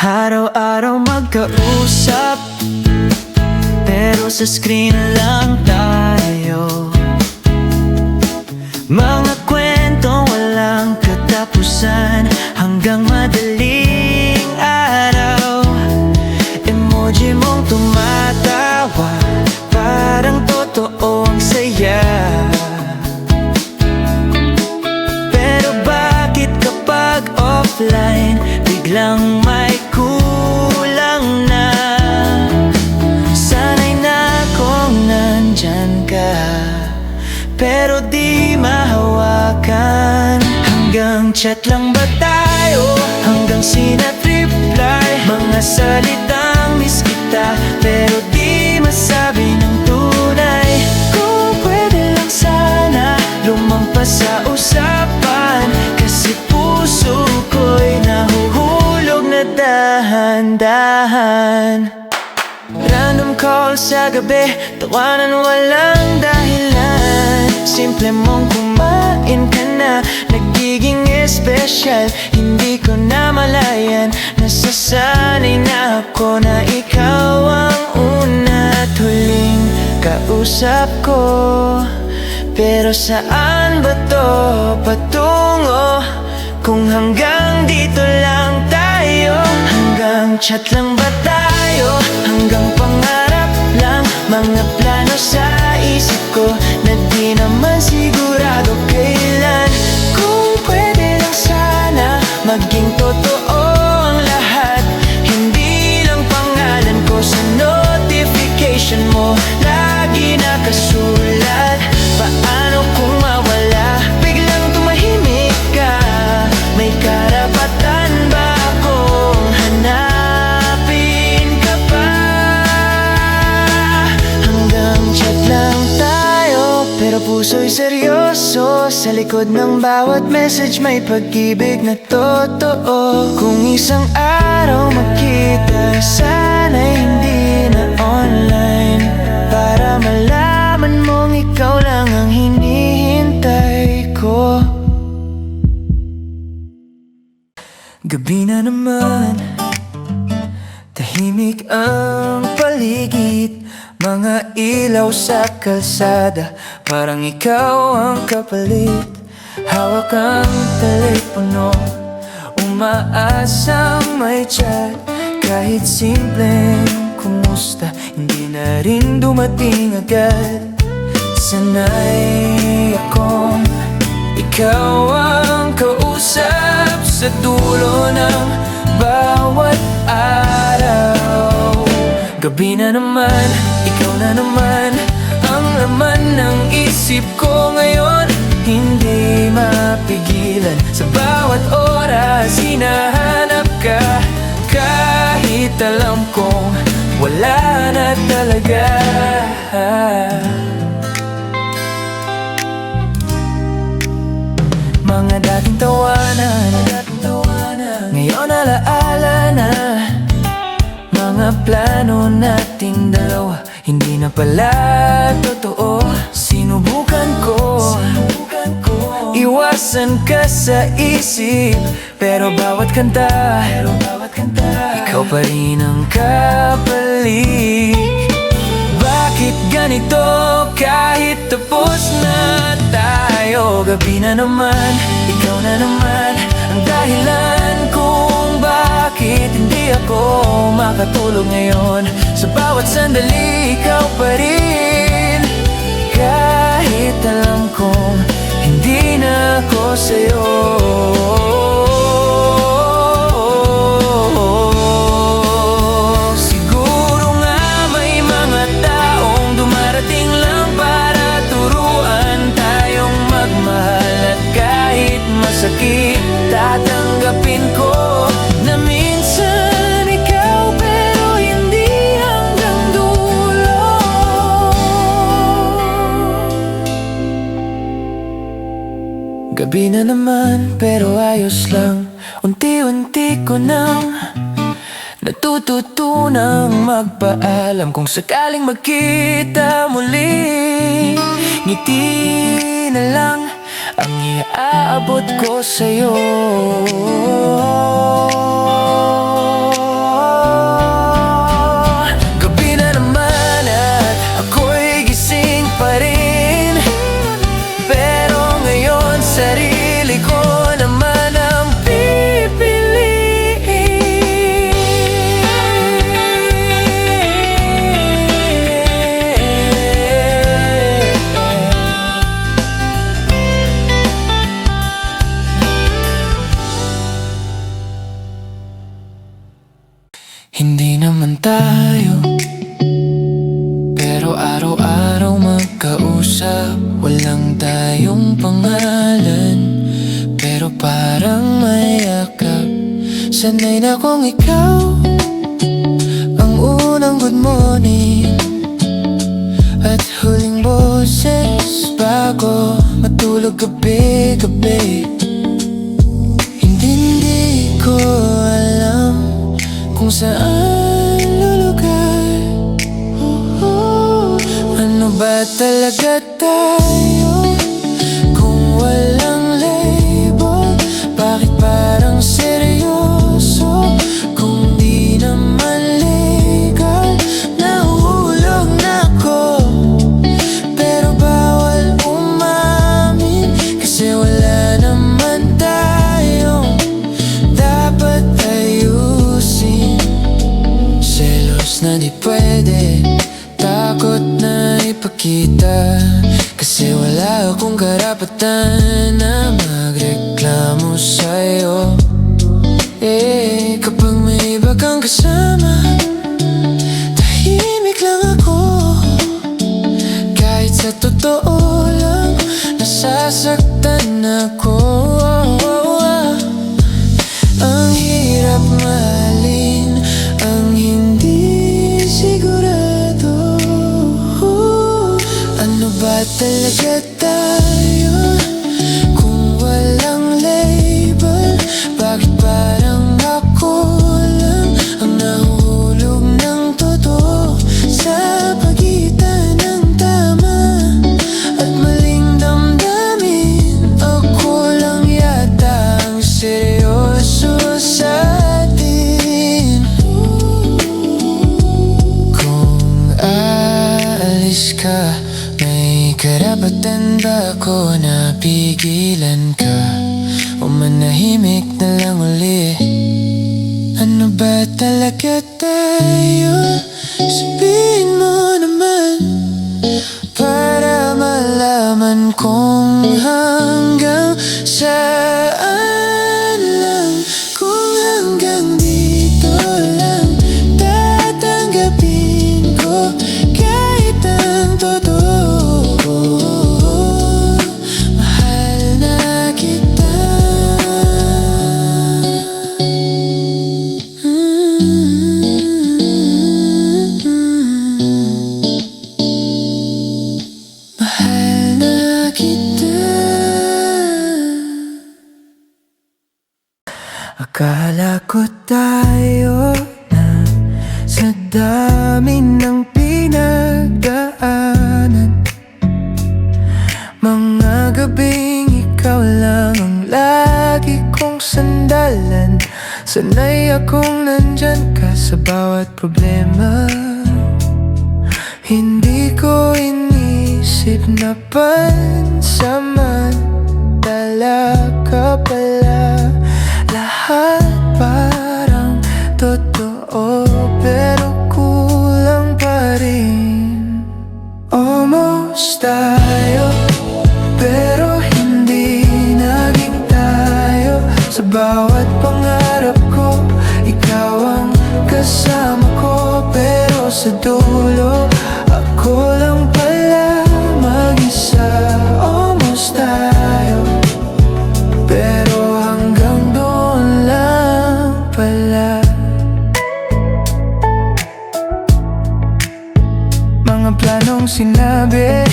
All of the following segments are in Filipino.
Araw-araw magkausap, pero sa screen lang tayo. Mga kwentong walang katapusan hanggang madaling araw. Emoji mong tumatawa, parang totoo ang saya. Pero bakit kapag offline, biglang may kulang na? Sanay na kung nandyan ka, pero di mahawakan. Hanggang chat lang ba tayo? Hanggang sinat reply, mga salitang miss kita, pero di masabi ng tunay. Kung pwede lang sana lumampas sa usapan, kasi puso ko'y nahuhulog na dahan-dahan. Random call sa gabi, tawanan walang dahilan. Simple mong kumain ka na, nagiging espesyal. Hindi ko na malayan, nasasanay na ako na ikaw ang una at huling kausap ko. Pero saan ba to patungo? Kung hanggang dito lang tayo, hanggang chat lang ba tayo? Hanggang pangarap lang, mga plano sa isip ko na di naman sigurado kailan. Kung pwede lang sana maging totoo ang lahat, hindi lang pangalan ko sa notification mo lagi nakasulat. Paano kung mawala, biglang tumahimik ka? May karapatan ba akong hanapin ka pa? Hanggang chat lang tayo, pero puso'y seryoso. Sa likod ng bawat message may pag-ibig na totoo. Kung isang araw magkita, sana'y hindi na online, para malaman mong ikaw lang ang hinihintay ko. Gabi na naman, tahimik ang paligid. Mga ilaw sa kalsada, parang ikaw ang kapalit. Hawak ang telepono, umaasang may chat. Kahit simpleng kumusta, hindi na rin dumating agad. Sanay akong ikaw ang kausap sa dulo ng bawat araw. Gabi na naman, ikaw na naman ang laman ng isip ko ngayon. Hindi mapigilan, sa bawat oras hinahanap ka. Kahit alam kong wala na talaga. Mga dating tawanan, ngayon alaala na. Mga plano nating dalawa, hindi na pala totoo. Sinubukan ko iwasan ka sa isip, pero bawat kanta, ikaw pa rin ang kapalit. Bakit ganito kahit tapos na tayo? Gabi na naman, ikaw na naman ang dahilan kung bakit hindi ako makatulog ngayon. Sa bawat sandali, ikaw pa rin. Kahit alam kong hindi na ako sa'yo. Siguro nga may mga taong dumarating lang para turuan tayong magmahal. At kahit masakit, tatanggapin ko na minsan ikaw, pero hindi hanggang dulo. Gabi na naman, pero ayos lang. Unti-unti ko nang natututunang magpaalam. Kung sakaling magkita muli, ngiti na lang ang iaabot ko sa'yo. Hindi naman tayo, pero araw-araw magkausap. Walang tayong pangalan, pero parang mayakap. Sanay na kung ikaw ang unang good morning at huling boses bago matulog gabi-gabi. Hindi ko alam kung saan lulugar. Ano ba talaga tayo kung walang label? Bakit parang seryoso kung di naman legal? Nahulog na ako, pero bawal umamin, kasi wala naman tayong dapat ayusin. Selos na di pwede, takot na ipakita, kasi wala akong karapatan na magreklamo sa'yo. Kapag may iba kang kasama, tahimik lang ako. Kahit sa totoo lang, nasasaktan ako. Ang hirap mahalin ang hindi sigurado. Ano ba talaga tayo kung walang label? Bakit parang ako lang ang nahulog ng totoo sa pagitan ng tama at maling damdamin? Ako lang yata ang seryoso sa atin. Kung aalis ka, may karapatan ba ako na pigilan ka o manahimik na lang uli? Ano ba talaga tayo? Sabihin mo naman, para malaman kung hanggang saan lang. Kung hanggang dito lang tatanggapin ko, kahit ang totoo. Mahal na kita. Mahal na kita. Akala ko tayo na sa dami ng pinagdaanan, mga gabing ikaw lang ang lagi kong sandalan. Sanay akong nandyan ka sa bawat problema. Hindi ko inisip na pansamantala ka pala. Lahat parang totoo, pero kulang pa rin. Almost tayo, pero hindi naging tayo. Sa bawat pangarap ko, ikaw ang kasama ko, pero sa dulo ako lang pala mag-isa. Almost tayo, pero hanggang doon lang pala. Mga planong sinabi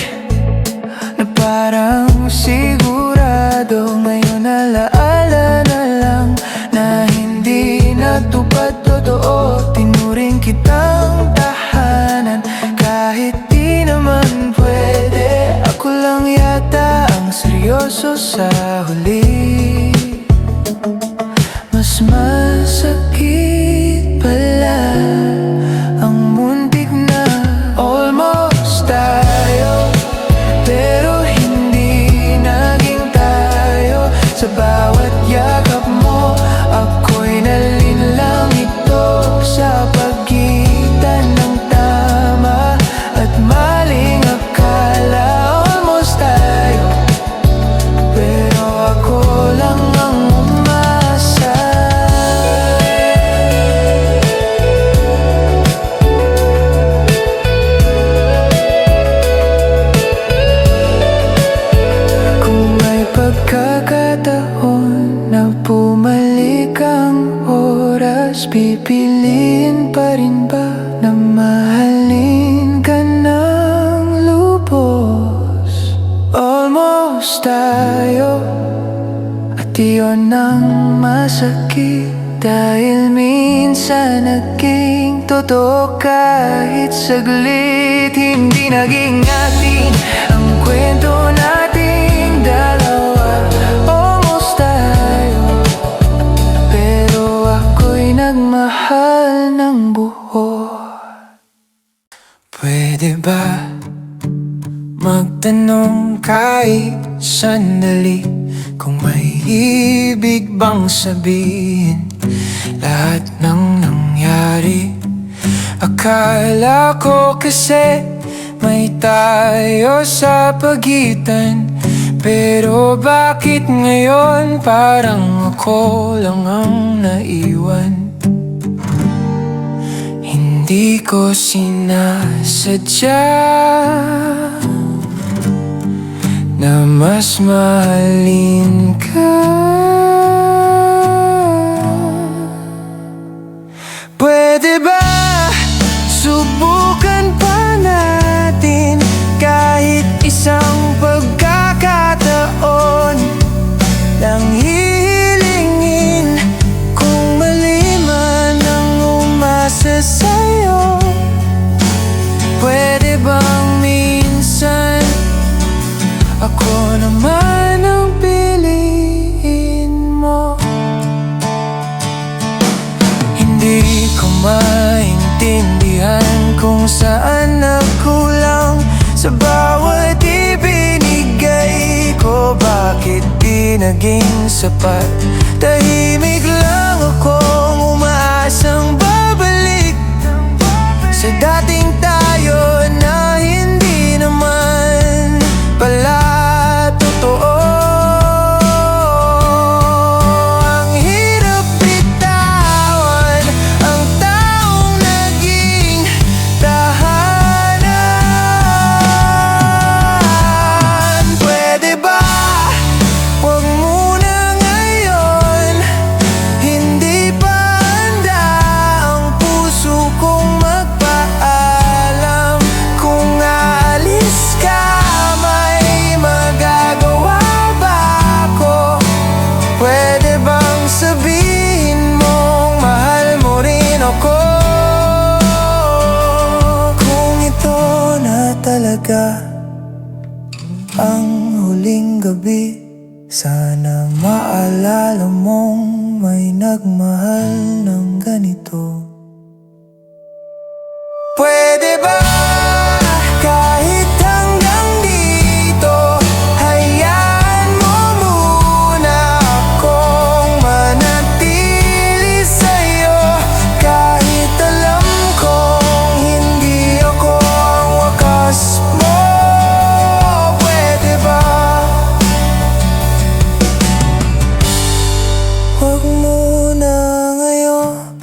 na parang sigurado, ngayon alaala na lang na hindi natupad. Totoo, tinuring kitang tahanan kahit di naman pwede. Ako lang yata ang seryoso sa huli. Mas masakit pala ang muntik na almost tayo, pero hindi naging tayo. pipiliin pa rin ba na mahalin ka ng lubos? Almost tayo, at iyon ang masakit, dahil minsan naging totoo kahit saglit. Hindi naging atin ang kwento nating dalawa. Almost tayo, pero ako'y nagmahal ng buo. Pwede ba magtanong kahit sandali kung may ibig bang sabihin lahat ng nangyari? Akala ko kasi may tayo sa pagitan, pero bakit ngayon parang ako lang ang naiwan? Hindi ko sinasadya na mas mahalin ka. Pwede ba subukan pa natin kahit isang pagkakataon lang hihilingin, kung mali man ang umasa sa'yo? Pwede bang minsan ako naman ang piliin mo? Hindi ko maintindihan kung saan nagkulang sa bawat ibinigay ko. Bakit di naging sapat? Tahimik lang akong umaasang babalik sa dating tayo na hindi naman pala totoo. Ang hirap bitawan ang taong naging tahanan. Pwede ba wag muna ngayon? Hindi pa handa ang puso kong magpaalam. Kung aalis ka, may magagawa ba ako? Pwede bang sabihin mong mahal mo rin ako? Kung ito na talaga ang huling gabi, sana maalala mong may nagmahal ng ganito. Pwede ba kahit hanggang dito, hayaan mo muna akong manatili sa'yo, kahit alam kong hindi ako ang wakas mo? Pwede ba wag muna ngayon?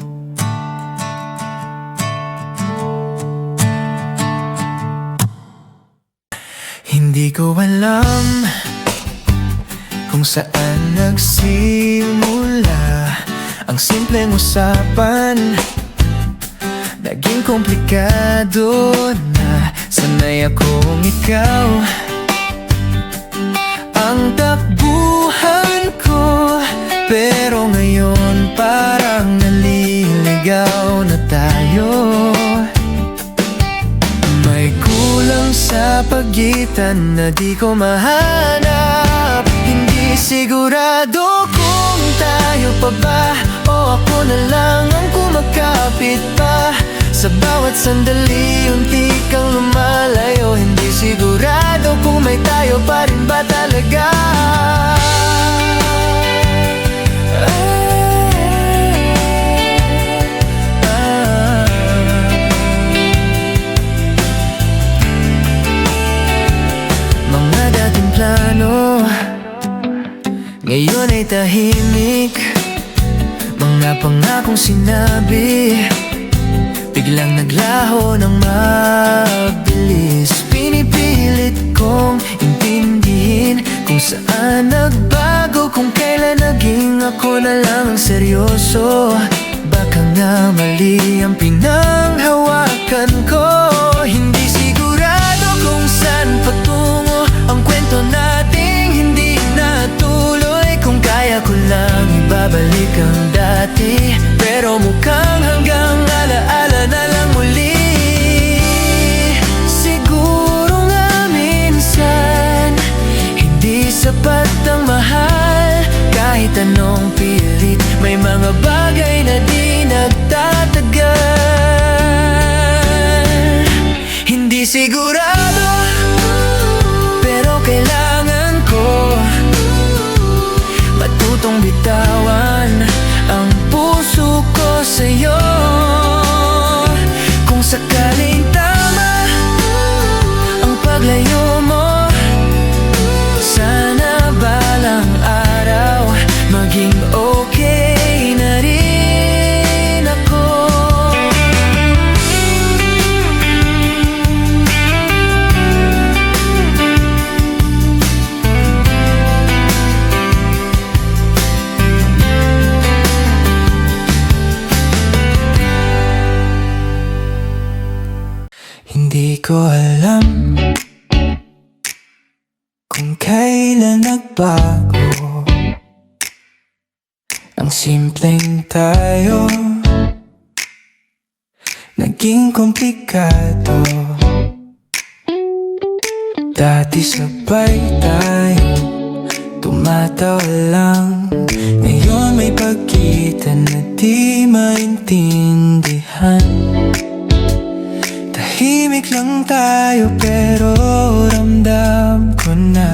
Hindi ko alam kung saan nagsimula ang simpleng usapan. Naging komplikado na, sanay akong ikaw ang takbuhan ko. Pero ngayon parang naliligaw na tayo. May kulang sa pagitan na di ko mahanap. Hindi sigurado kung tayo pa ba o ako na lang ang kumakapit pa. Sa bawat sandali unti kang lumalayo. Hindi sigurado kung may tayo pa rin ba talaga. Mga dating plano ngayon ay tahimik. Mga pangakong sinabi biglang naglaho ng mabilis. Pinipilit kong intindihin kung saan nagbago, kung kailan naging ako na lang ang seryoso. Baka na mali ang pinanghawakan ko. Hindi sigurado kung saan patungo ang kwento nating hindi natuloy. Kung kaya ko lang ibabalik ang dati, pero mukhang hanggang alaala na lang muli. Siguro nga minsan hindi sapat ang mahal. Kahit anong pilit, may mga bagay na di nagtatagal. Hindi sigurado, pero kailangan ko matutong bitawan ang puso ko sa'yo. Kung sakaling tama ang paglayo mo, sana balang araw maging okay na rin ako. Hindi ko alam kung kailan nagbago ang simpleng tayo, naging komplikado. Dati sabay tayo tumatawa lang, ngayon may pagitan na di maintindihan. Tahimik lang tayo pero ramdam ko na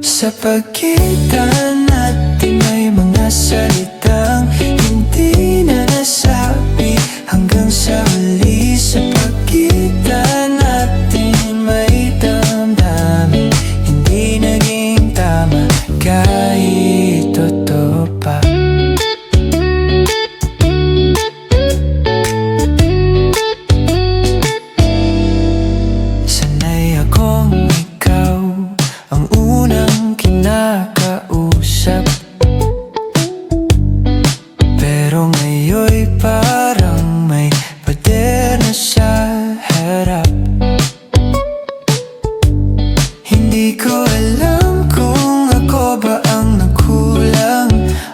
sa pagitan natin may mga salitang hindi na nasabi hanggang sa huli. Sa pagitan natin may damdamin hindi naging tama kahit totoo pa. Sanay akong ikaw ang unang kinakausap, pero ngayon'y parang may pader na sa harap. Hindi ko alam kung ako ba ang nagkulang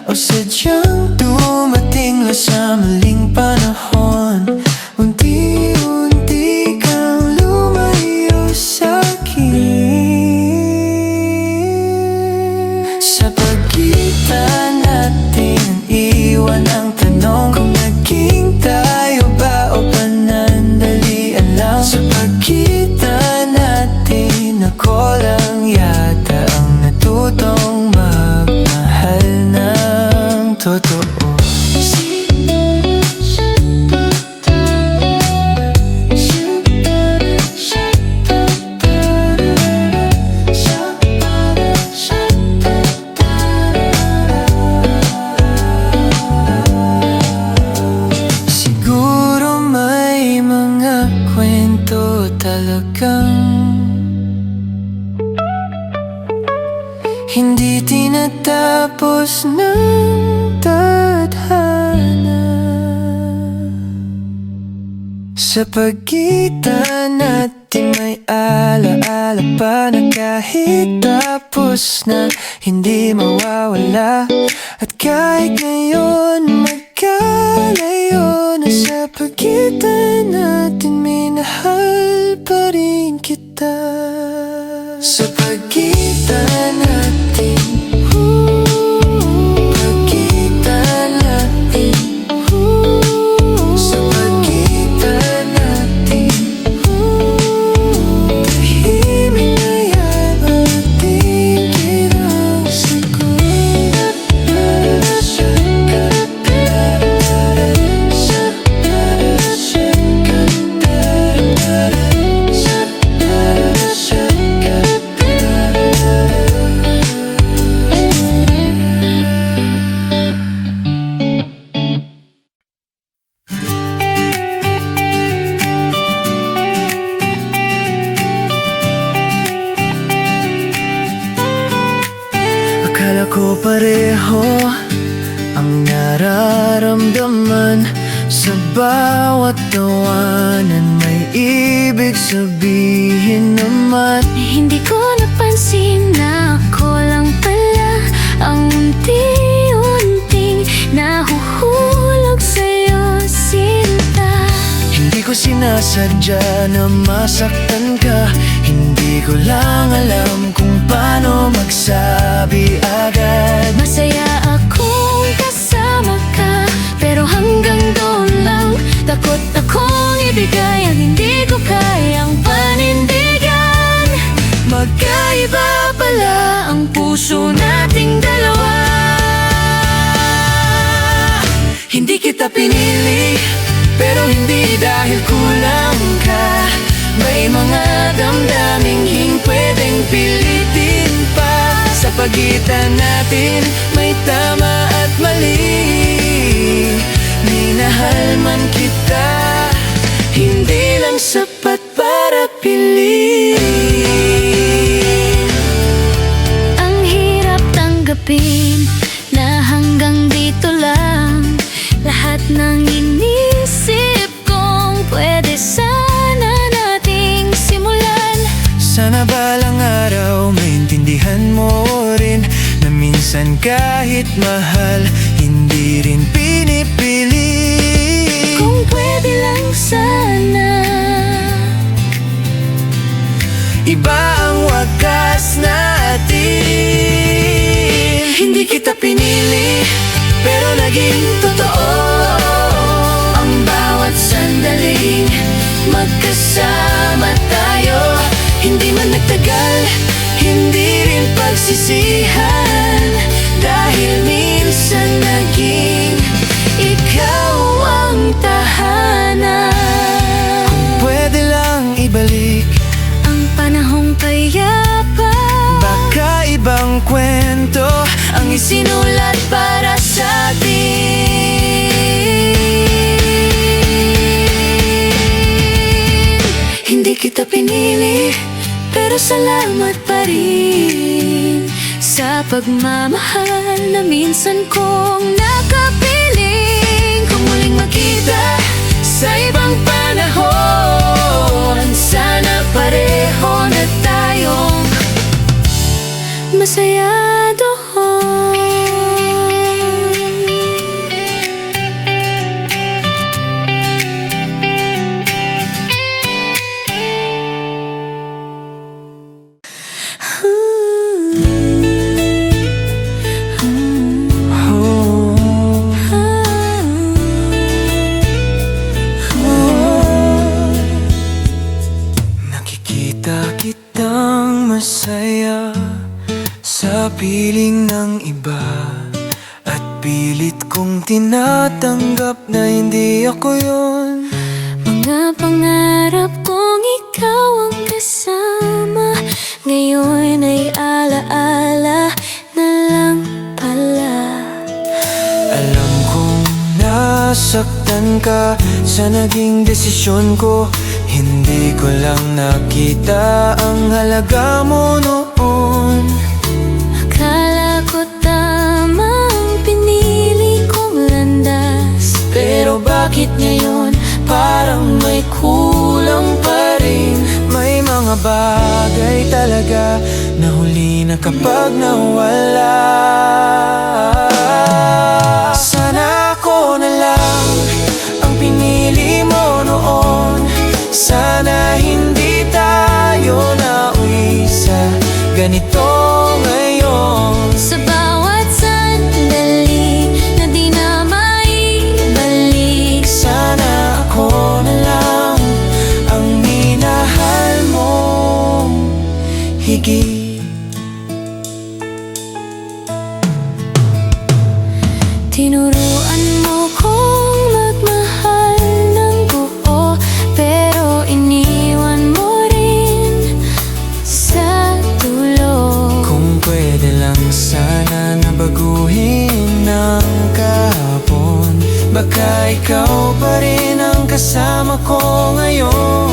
o sadyang dumating lang sa maling panahon. Unti-unti kang lumayo sa'kin. Sa pagitan natin iwan ang tanong kung naging tayo ba o panandalian lang. Sa pagitan natin ako lang yata ang natutong magmahal ng totoo. Siguro may mga kwento talagang hindi tinatapos ng tadhana. Sa pagitan natin may alaala pa na kahit tapos na hindi mawawala. At kahit ngayon magkalayo na, sa pagitan natin minahal pa rin kita. Sa pagitan natin, pagitan natin, sa pagitan natin, tahimik na yan ating kirang sagot. Akala ko pareho ang nararamdaman, Sa bawat tawanan may ibig sabihin naman. Hindi ko napansin na ako lang pala ang unti-unting nahuhulog sa'yo, sinta. Hindi ko sinasadya na masaktan ka. Hindi ko lang alam kung paano magsabi agad. Masaya akong kasama ka, pero hanggang doon lang. Takot akong ibigay ang hindi ko kayang panindigan. Magkaiba Pala ang puso nating dalawa. Hindi kita pinili, pero hindi dahil kulang ka. May mga damdaming pwedeng pilitin pa. Sa pagitan natin may tama at mali. Minahal man kita, hindi lang sapat para piliin. Ang hirap tanggapin na hanggang dito lang. Lahat ng inisip kong pwede sana nating simulan. Sana balang araw maintindihan mo rin na minsan kahit mahal, hindi rin pinipili. Kung pwede lang sana. Iba ang wakas natin. Hindi kita pinili, pero naging totoo ang bawat sandaling magkasama tayo. Hindi man nagtagal, hindi rin pagsisihan, dahil minsan naging ikaw ang tahanan. Kung pwede lang ibalik Ang panahong payapa, baka ibang kwento ang isinulat para sa atin. Hindi kita pinili, pero salamat pa rin sa pagmamahal na minsan kong nakapiling. Kung muling magkita sa ibang panahon, sana pareho na tayong masaya doon. Nakikita kitang masaya sa piling ng iba, at pilit kong tinatanggap na hindi ako yun. Mga pangarap kong ikaw ang kasama, ngayon ay alaala na lang pala. Alam kong nasaktan ka sa naging desisyon ko. Hindi ko lang nakita ang halaga mo noon. Akala ko tamang pinili kong landas, Pero bakit ngayon parang may kulang pa rin? May mga bagay talaga na huli na kapag nawala. Sana ako na lang ang pinili mo noon. Sana hindi tayo nauwi sa ganito ngayon. sa bawat sandali na di na maibalik. Sana ako na lang ang minahal mo higit. Tinuruan mo kong magmahal ng buo, pero iniwan mo rin sa dulo. Kung pwede lang sana na baguhin ang kahapon, baka ikaw pa rin ang kasama ko ngayon.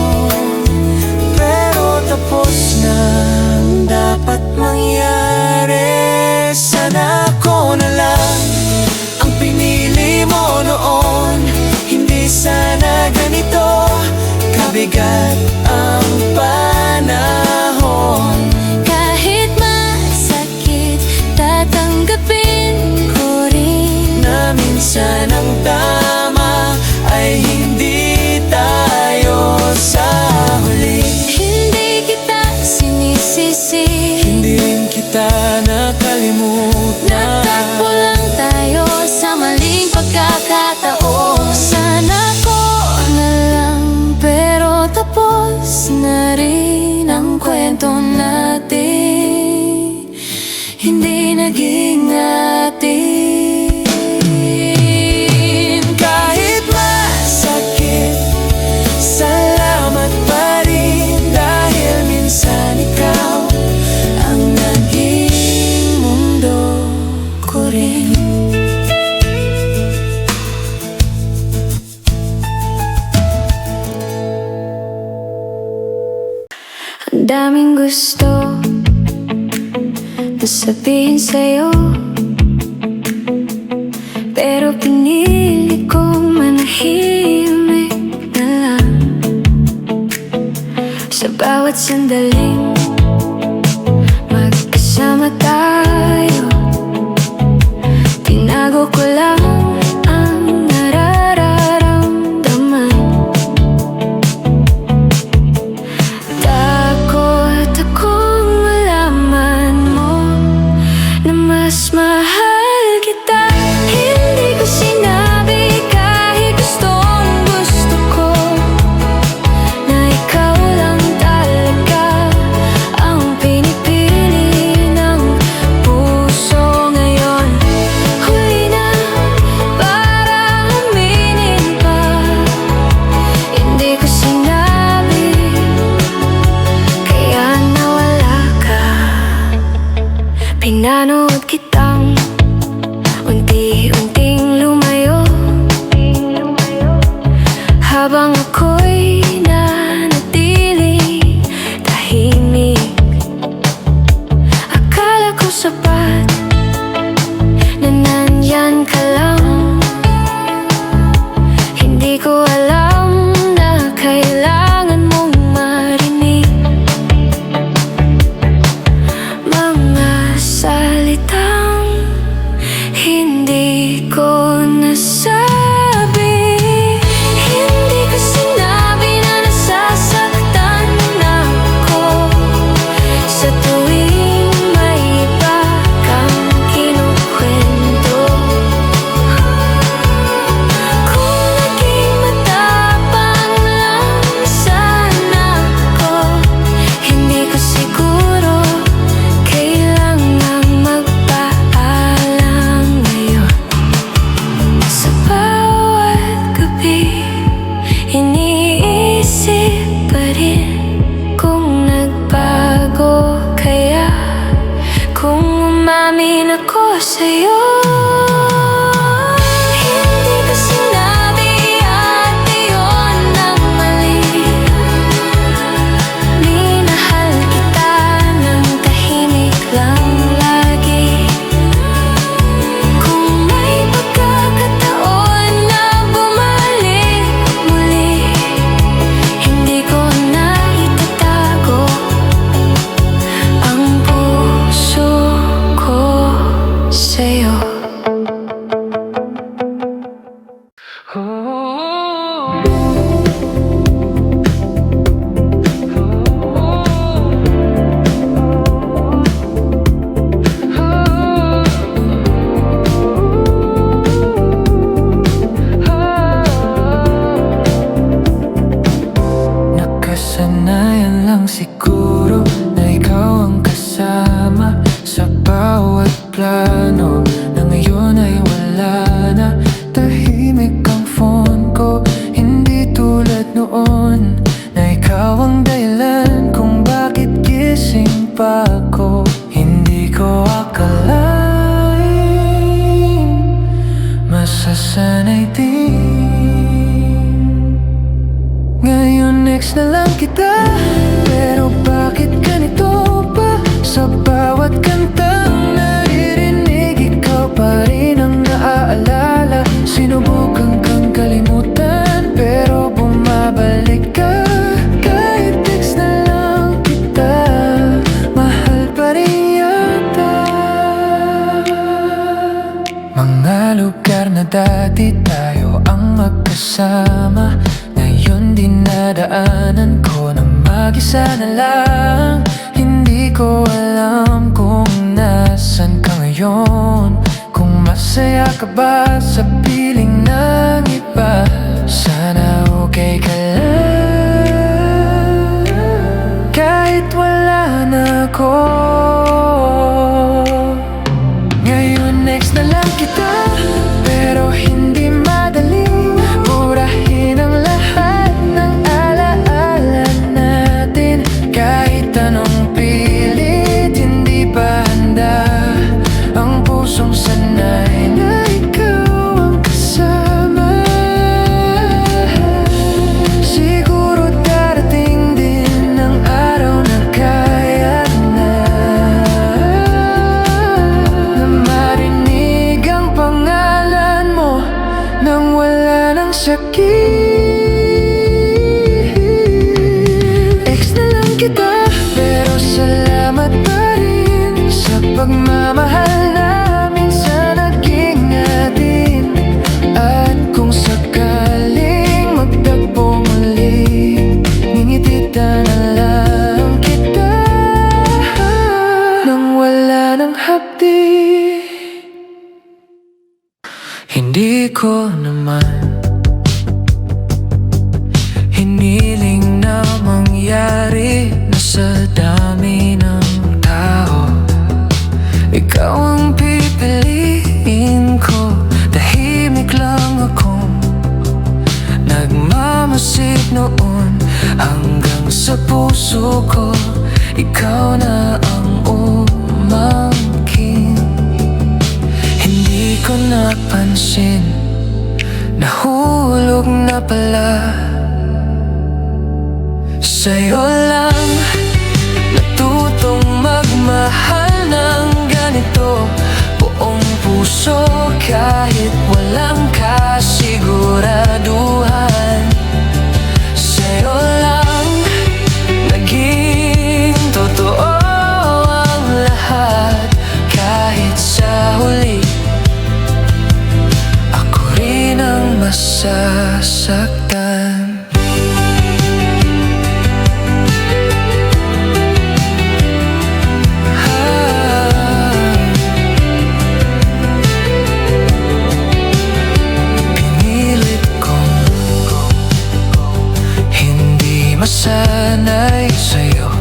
Pero tapos na ang dapat mangyari. Sana ako na lang ang pinili mo noon. Hindi mabigat ang panahon, Kahit masakit, tatanggapin ko rin na minsan ang tama ay hindi tayo sa huli. Hindi kita sinisisi, Hindi rin kita nakalimutan. natakbo lang tayo sa maling pagkakataon. Sana ko na lang, pero tapos na rin ang kwento natin. Hindi naging atin. Kahit masakit, salamat pa rin, dahil minsan ikaw Ang naging mundo ko rin. Ang daming gusto na sabihin sa'yo, pero pinili kong manahimik na lang. Sa bawat sandaling magkasama tayo, tinago ko lang ang nararamdaman. Takot akong malaman mo na mas mahal kita. Hindi ko sinabi kahit gusto ko na ikaw lang talaga ang pinipili ng puso ngayon. Huli na para aminin pa, hindi ko sinabi kaya nawala ka. Pinanood kitang unti-unting lumayo, habang ako'y nanatili tahimik. Akala ko sapat na nandyan ka lang. Hindi ko alam na kailangan mong marinig mga salitang hindi ko nasabi. Hindi ko sinabi na nasasaktan ako sa tuwing may iba kang kinukwento. Kung naging matapang lang sana ako, hindi ko siguro kailangang magpaalam ngayon. Sa bawat gabi, iniisip pa rin kung nagbago kaya kung umamin ako sa'yo. Hindi ko sinabi at iyon ang mali. Minahal kita ng tahimik lang lagi. Kung may pagkakataon na bumalik muli, hindi ko na itatago ang puso ko sa'yo. Nakasanayan lang siguro na ikaw ang kasama sa bawat plano, na ngayon ay wala na. Tahimik ang phone ko, hindi tulad noon, na ikaw ang dahilan kung bakit gising pa ako. Hindi ko akalain masasanay din. Ngayon next na lang kita, pero bakit ganito ba? Sa bawat kantang naririnig, ikaw pa rin ang naaalala. Sinubukan kang kalimutan, pero bumabalik ka. kasama. Ngayon dinadaanan ko na mag-isa na lang. Hindi ko alam kung nasan ka ngayon, kung masaya ka ba sa piling ng iba. Sana okay ka lang, kahit wala na ako. Ngayon next na lang kita, pero hindi madaling burahin ang lahat ng alaala natin. Kahit anong pilit, hindi pa handa ang pusong sanay na ikaw ang kasama. Siguro darating din ang araw na kaya na marinig ang pangalan mo nang wala ng sakit. Ex na lang kita, pero salamat pa rin sa pagmamahal namin sa naging atin. At kung sakaling magtagpo muli, ngingititan na lang kita nang wala ng hapdi. Hindi ko naman hiniling na mangyari na sa dami ng tao. Ikaw ang pipiliin ko, tahimik lang akong nagmamasid noon. Hanggang sa puso ko, ikaw na ang umangkin. Hindi ko napansin, nahulog na pala. Sa'yo lang natutong magmahal ng ganito, buong puso kahit walang kasiguraduhan. Sa'yo lang naging totoo ang lahat, kahit sa huli ako rin ang masasaktan. Masanay sa'yo,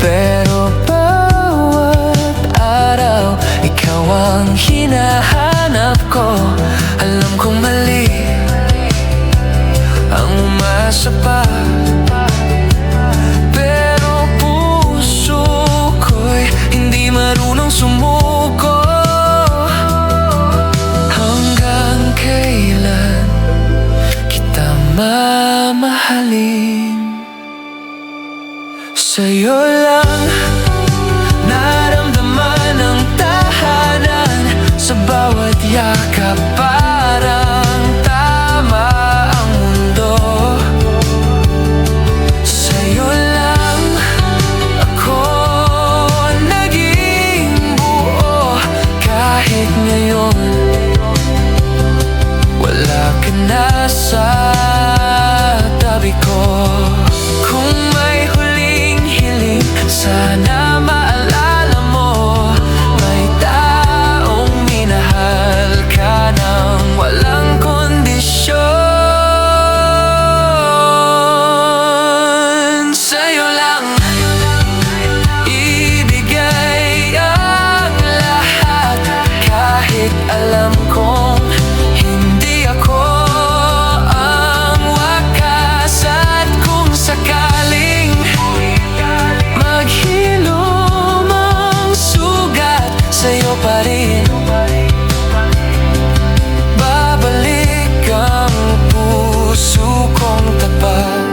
pero bawat araw ikaw ang hinahanap ko. Alam kong mali ang umasa pa, pero puso ko'y hindi marunong sumuko. Hanggang kailan kita mamahalin? Sa'yo lang naramdaman ang tahanan, sa bawat yakap parang tama ang mundo. Sa'yo lang ako naging buo, kahit ngayon wala ka na sa tabi ko. Kung may sana maalala mo, may taong minahal ka nang walang kondisyon. Sa'yo lang ibigay ang lahat, kahit alam kong hindi ako ang wakas. At kung sakaling maghilom ang sugat, sa'yo pa rin babalik ang puso kong tapat.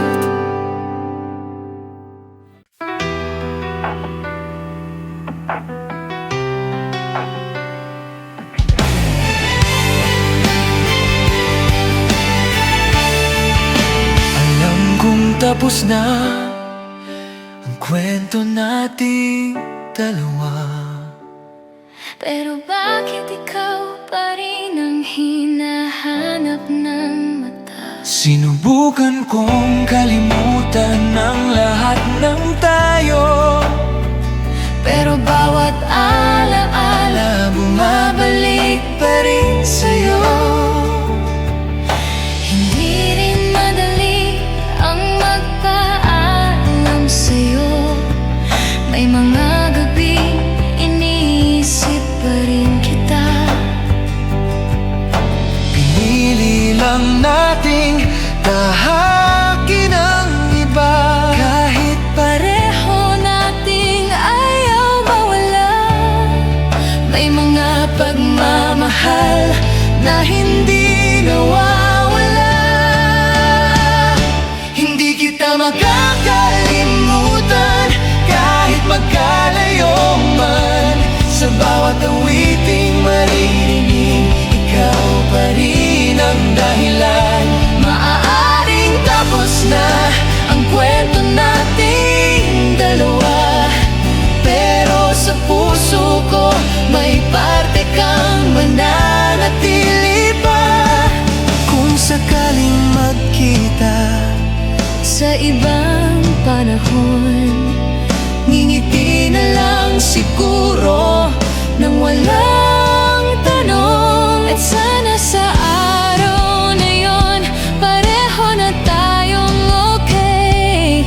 Alam kong tapos na ang kwento nating dalawa, pero bakit ikaw pa rin ang hinahanap ng mata? Sinubukan kong kalimutan ang lahat ng tayo, pero bawat alaala bumabalik pa rin sa'yo. Hindi rin madali ang magpaalam sa'yo. May mga gabi iniisip pa rin kita. Pinili lang nating tahakin ang iba, Kahit pareho nating ayaw mawala. May mga pagmamahal na hindi nawawala. Hindi kita makakalimutan kahit magkalayo man. Sa bawat awiting maririnig, ikaw pa rin ang dahilan. Maaaring tapos na ang kwento nating dalawa, pero sa puso ko may parte kang mananatili pa. Kung sakaling magkita sa ibang panahon, ngingiti na lang siguro nang walang tanong. at sana sa araw na yon pareho na tayong okay.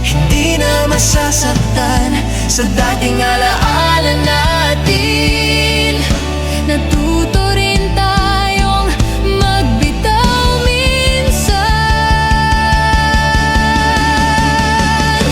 Hindi na masasaktan sa dating alaala natin. Natuto rin tayong magbitaw minsan.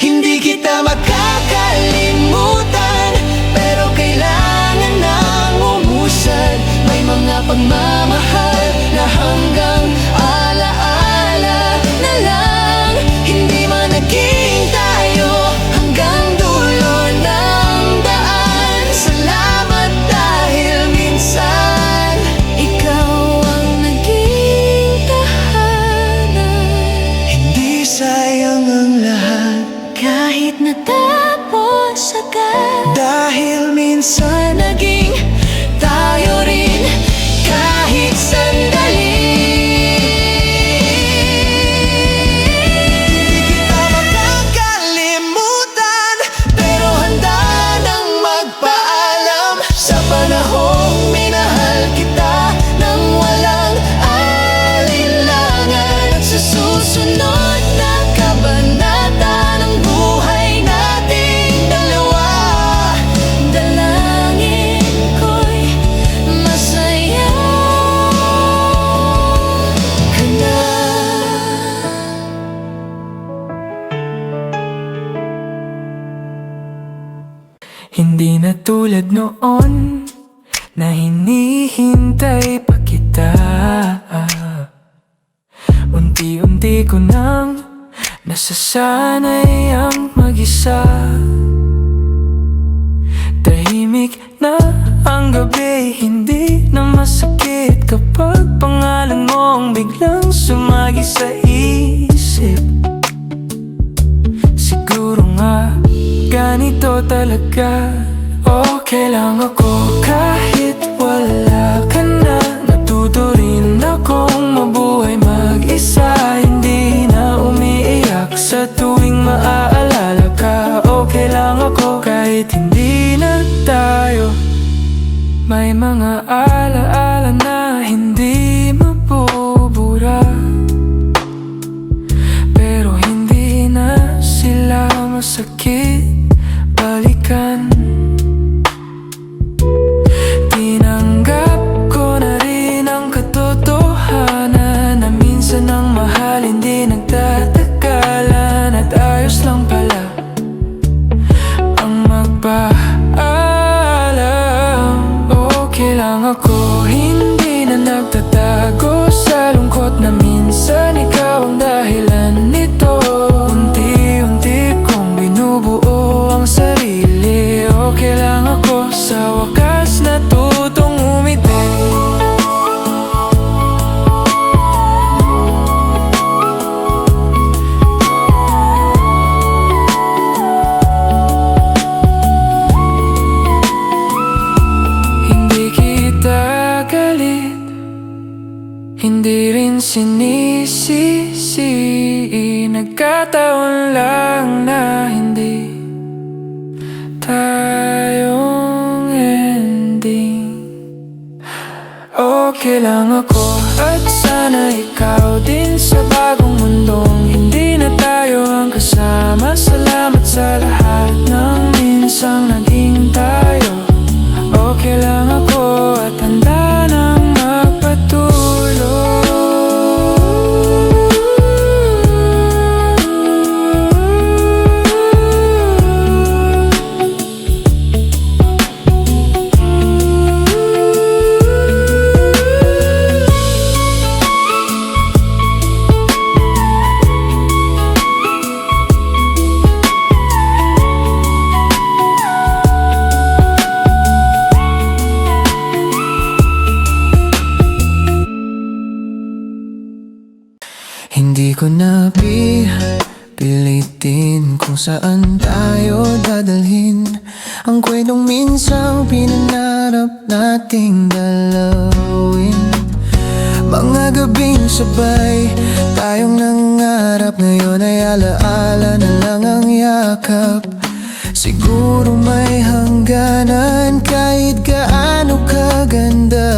Hindi kita makakalimutan, pero kailangan nang umusad. May mga pagmamahal na hanggang alaala na lang. Hindi man naging tayo hanggang dulo ng daan. Salamat dahil minsan Ikaw ang naging tahanan. hindi sayang ang lahat. Kahit natapos agad, Dahil minsan naging tayo rin kahit sandali. kita makakalimutan, pero handa nang magpaalam. Sa panahong minahal kita nang walang alinlangan. At sa susunod na kabanata ng buhay nating dalawa, Dalangin ko'y masaya ka na. hindi na tulad noon na hinihintay pa kita. Unti-unti ko nang nasasanay ang mag-isa. Tahimik na ang gabi, hindi na masakit kapag pangalan mo ang biglang sumagi sa isip. Siguro nga ganito talaga. Okay lang ako kahit wala ka na. Natuto rin akong mabuhay mag-isa. Hindi na umiiyak sa tuwing maaalala ka. Okay lang ako kahit hindi na tayo. May mga alaala na hindi mabubura, pero hindi na sila masakit balikan. Tinanggap ko na rin ang katotohanan na minsan ang mahal hindi nagtatagalan. At ayos lang pala ang magpaalam. Okay lang ako, hindi na nagtatago sa lungkot na minsan ikaw ang dahilan nito. Unti-unti kong binubuo ang sarili. Okay lang ako, sa wakas natutong umiti. Hindi kita galit, hindi rin sinisi. pagsisisi. Nagkataon lang na hindi tayong ending. Okay lang ako at sana ikaw din sa bagong mundong hindi na tayo ang kasama. Salamat sa lahat ng minsang naging tayo. Okay lang ako at handa nang magpatuloy. Hindi ko na pilitin kung saan tayo dadalhin ang kwentong minsang pinangarap nating dalawin. Mga gabing sabay tayong nangarap, ngayon ay alaala na lang ang yakap. Siguro may hangganan kahit gaano kaganda.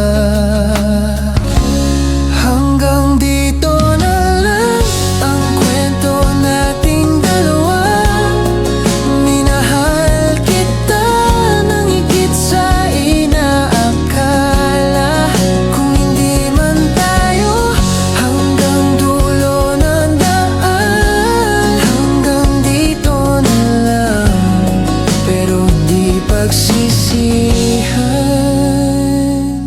Hanggang dito na lang ang kwento nating dalawa. Minahal kita nang higit sa inaakala. Kung hindi man tayo hanggang dulo ng daan, hanggang dito na lang, pero hindi pagsisihan.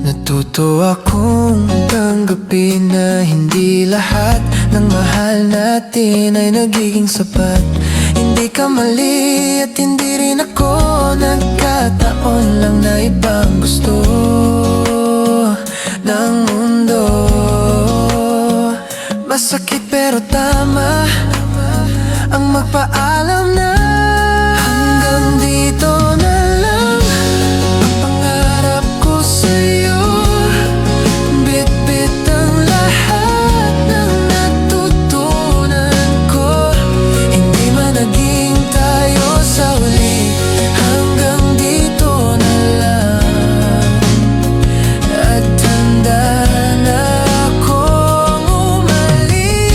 Natuto akong tanggapin na hindi lahat ng mahal natin ay nagiging sapat. Hindi ka mali at hindi rin ako, nagkataon lang na ibang gusto ng mundo. Masakit pero tama ang magpaalam na hanggang dito na lang ang pangarap ko sa'yo. Bit-bit ang lahat ng natutunan ko. Hindi man naging tayo sa huli, hanggang dito na lang. At handa na akong umalis.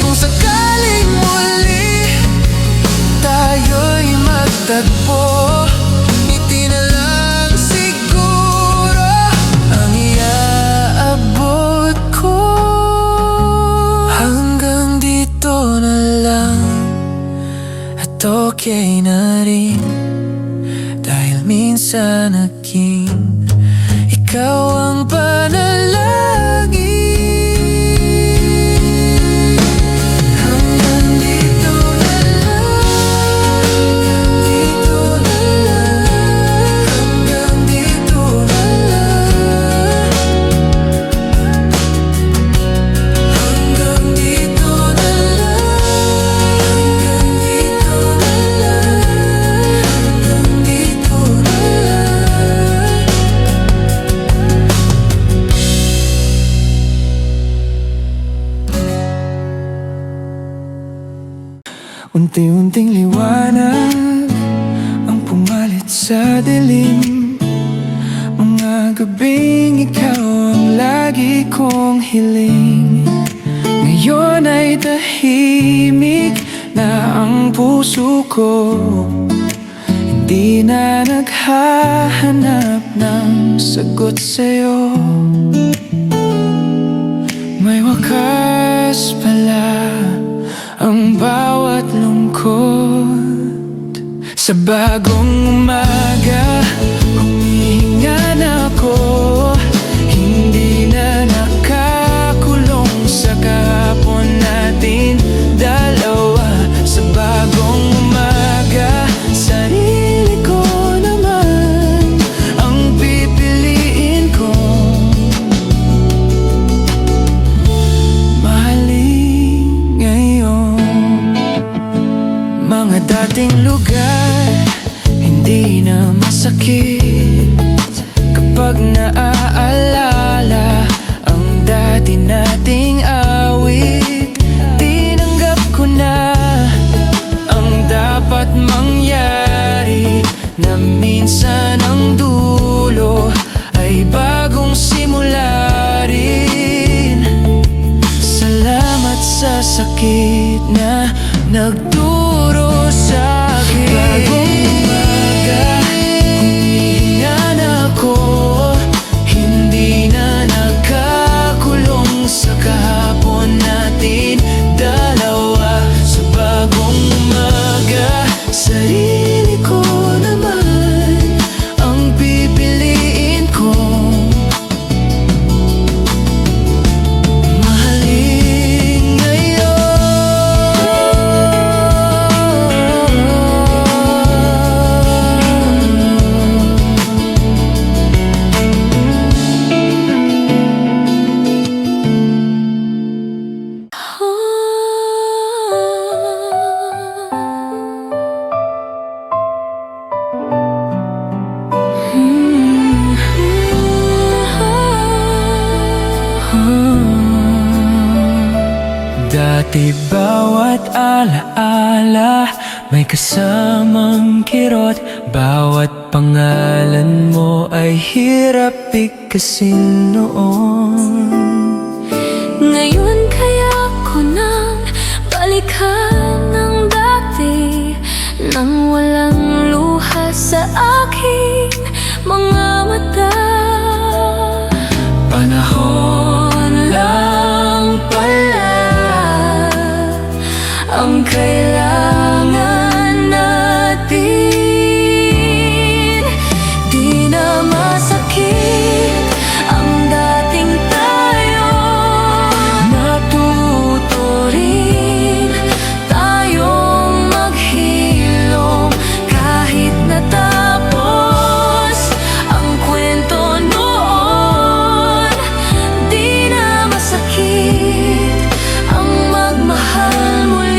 Kung sakaling muli tayo'y magtagpo, ngiti na lang siguro ang iaabot ko. Hanggang dito na lang at okay na rin, dahil minsan naging ikaw ang panalangin. Hanggang dito na lang, hanggang dito na lang, hanggang dito na lang. Hanggang dito na lang, hanggang dito na lang, hanggang dito na lang. Unti-unting liwanag ang pumalit sa dilim. Mga gabing ikaw ang lagi kong hiling. Ngayon ay tahimik na ang puso ko, hindi na naghahanap ng sagot sa'yo. May wakas pala ang bawat lungkot. Sa bagong umaga, humihinga na ako. Hindi na nakakulong sa kahapon natin dalawa. Sa bagong umaga, sarili ko naman ang pipiliin ko. Mahalin ngayon mga dating lugar, hindi na masakit kapag naaalala ang dati natin sakit na nagturo sa'kin. Bagong umaga, humihinga na ako. Hindi na nakakulong sa kahapon natin dalawa. Sa bagong umaga, sarili ko naman ang pipiliin ko. Mahalin Dati bawat alaala may kasamang kirot. Bawat pangalan mo ay hirap bigkasin noon. Ngayon kaya ko nang balikan ng dati, nang walang luha sa aking mga mata. Panahon lang pala Ang kailangan natin. Di na masakit ang dating tayo. natuto rin Tayong maghilom kahit natapos ang kwento noon. Di na masakit ang magmahal muli.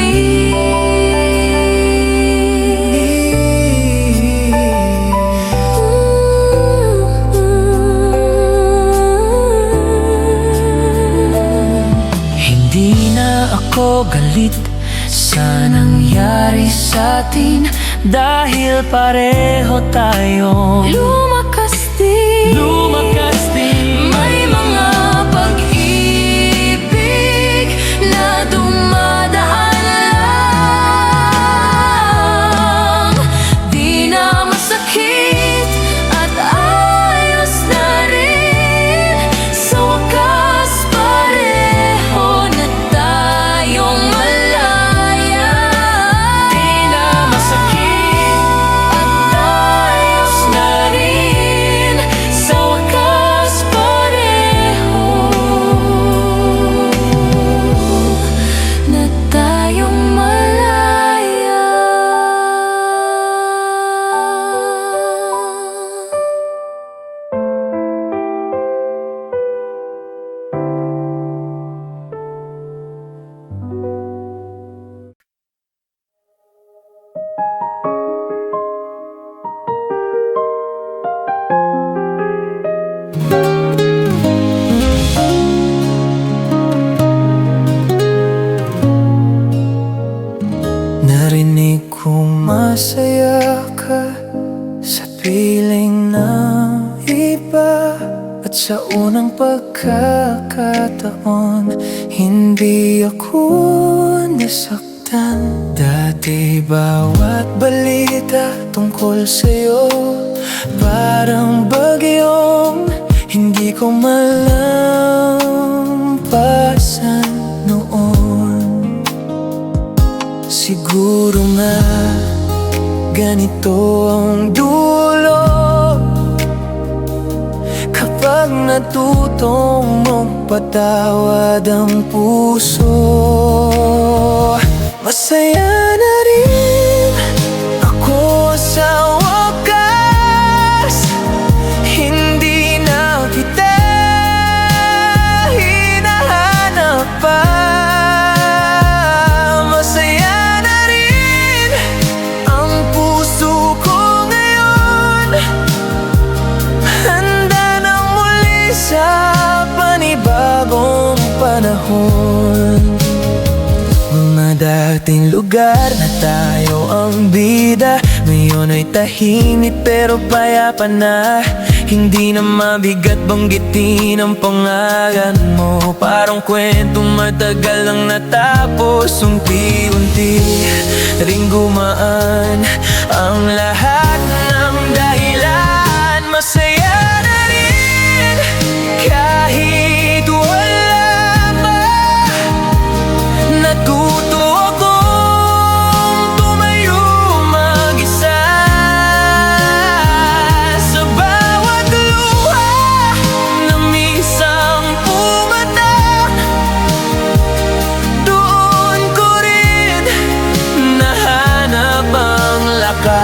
Hindi na ako galit sa nangyari sa'tin, dahil pareho tayong Lumakas din. May mga pag-ibig na dumadaan lang. Di na masakit at ayos na rin. Sa wakas pareho na tayong malaya. Di na masakit At ayos na rin. Sa wakas pareho na tayong malaya. Narinig ko masaya ka sa piling ng iba, at sa unang pagkakataon hindi ako nasaktan. Dati bawat balita tungkol sa'yo parang bagyong hindi ko malampasan noon. Siguro nga ganito ang dulo kapag natutong magpatawad ang puso. Masaya na rin ako sa wakas. Hindi na kita hinahanap pa. Masaya na rin ang puso ko ngayon. Handa nang muli sa panibagong panahon. Mga dating lugar na tayo ang bida, ngayon ay tahimik pero payapa na. Hindi na mabigat banggitin ang pangalan mo. Parang kwentong matagal lang natapos. Unti-unti ring gumaan ang lahat ng dahilan. Masaya na rin kahit wala pa. Natuto akong tumayo mag-isa. Sa bawat luha na minsan pumatak, doon ko rin nahanap ang lakas.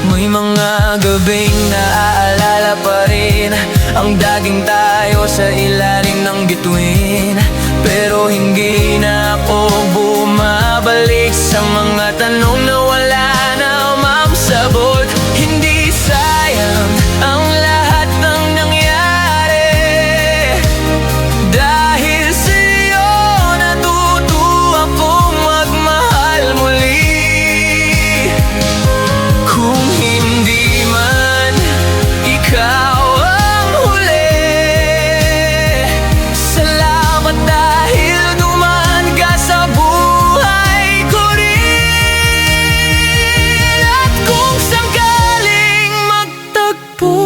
May mga gabing naaalala pa rin ang daging tayo sa ilalim ng bituin. Pero hindi na ako bumabalik sa mga tanong na wala na mamsagot. Hindi sayang ang lahat ng nangyari. Dahil sa'yo natuto akong magmahal muli. Kung hindi man ikaw ang huli, salamat dahil dumaan ka sa buhay ko rin. At kung sakaling magtagpo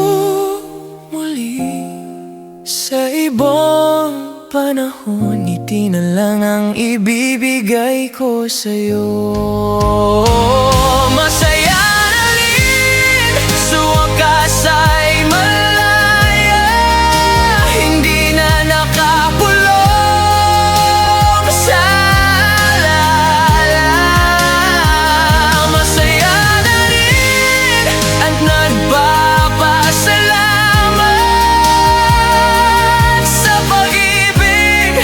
muli sa ibang panahon, ngiti na lang ang ibibigay ko sa'yo. Masaya na rin sa wakas ay malaya. Hindi na nakapulong sa alala. Masaya na rin at nagpapasalamat sa pag-ibig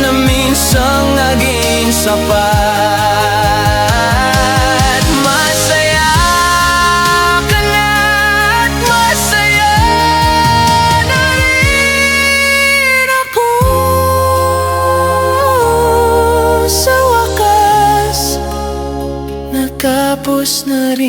na minsang naging sapat. Masaya ka na at masaya na rin ako. Sa wakas, natapos na rin